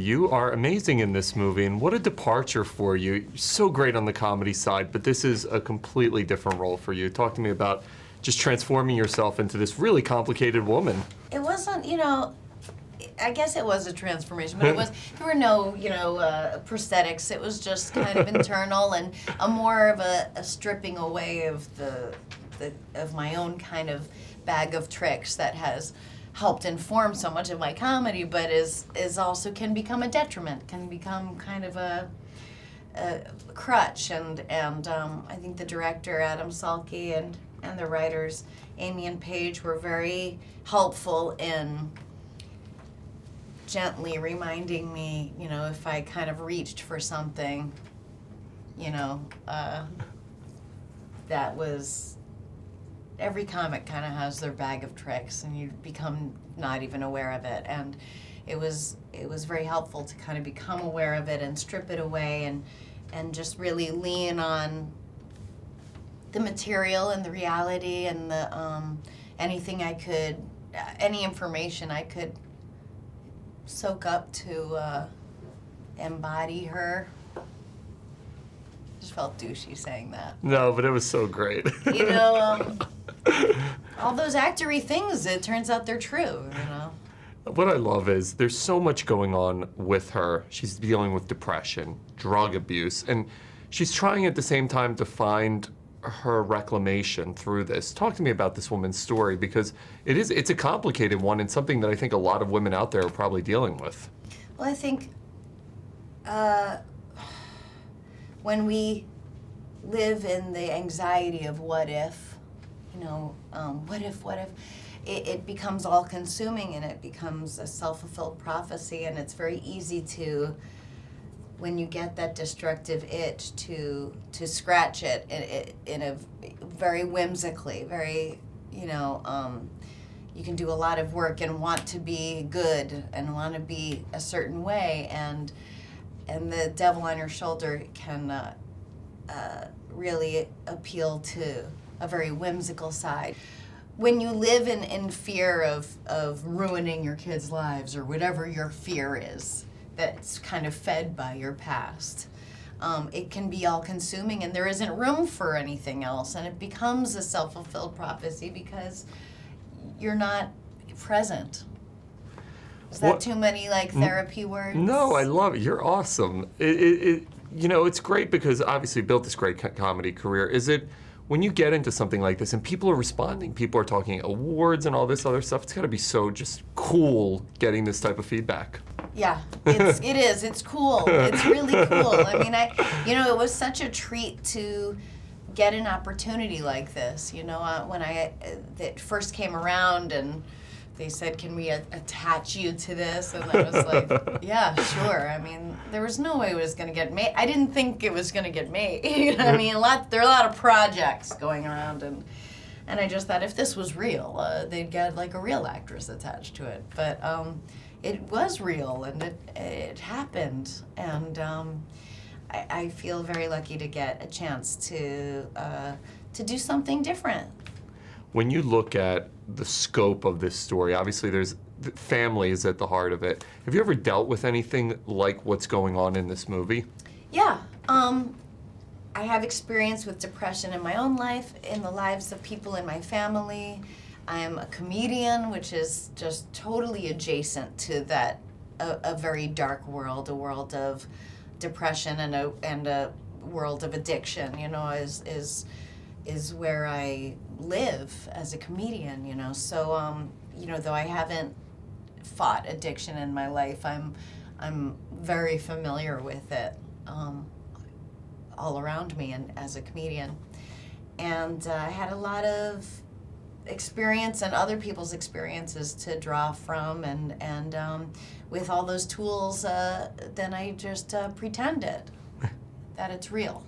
You are amazing in this movie, and what a departure for you. You're so great on the comedy side, but this is a completely different role for you. Talk to me about just transforming yourself into this really complicated woman. It wasn't, I guess it was a transformation, but there were no, prosthetics. It was just kind of internal and a more of a stripping away of of my own kind of bag of tricks that has helped inform so much of my comedy, but is also can become a detriment, can become kind of a crutch. And I think the director Adam Salke and the writers Amy and Paige were very helpful in gently reminding me, if I kind of reached for something, that was, every comic kind of has their bag of tricks and you become not even aware of it. And it was very helpful to kind of become aware of it and strip it away and just really lean on the material and the reality and the anything I could, any information I could soak up to embody her. Just felt douchey saying that. No, but it was so great. All those actory things, it turns out they're true, What I love is there's so much going on with her. She's dealing with depression, drug abuse, and she's trying at the same time to find her reclamation through this. Talk to me about this woman's story, because it's a complicated one and something that I think a lot of women out there are probably dealing with. Well, I think when we live in the anxiety of what if, what if, it becomes all-consuming and it becomes a self-fulfilled prophecy, and it's very easy to, when you get that destructive itch, to scratch it in a very whimsically, very, you can do a lot of work and want to be good and want to be a certain way, and the devil on your shoulder can really appeal to a very whimsical side. When you live in fear of ruining your kids' lives or whatever your fear is, that's kind of fed by your past, it can be all-consuming and there isn't room for anything else, and it becomes a self-fulfilled prophecy because you're not present. Is that too many therapy words? No, I love it. You're awesome. It's great because obviously you built this great comedy career. Is it, when you get into something like this and people are responding, people are talking awards and all this other stuff, it's got to be so just cool getting this type of feedback. Yeah, it is. It's cool. It's really cool. I mean, it was such a treat to get an opportunity like this. When it first came around and they said, can we attach you to this? And I was like, yeah, sure. I mean, there was no way it was going to get made. I didn't think it was going to get made. I mean, there are a lot of projects going around, and I just thought if this was real, they'd get a real actress attached to it. But it was real, and it happened, and I feel very lucky to get a chance to do something different. When you look at the scope of this story, obviously family is at the heart of it. Have you ever dealt with anything like what's going on in this movie? Yeah. I have experience with depression in my own life, in the lives of people in my family. I'm a comedian, which is just totally adjacent to that, a very dark world, a world of depression and a world of addiction, is where I live as a comedian, So, though I haven't fought addiction in my life, I'm very familiar with it all around me and as a comedian. And I had a lot of experience and other people's experiences to draw from, and with all those tools, then I just pretended that it's real.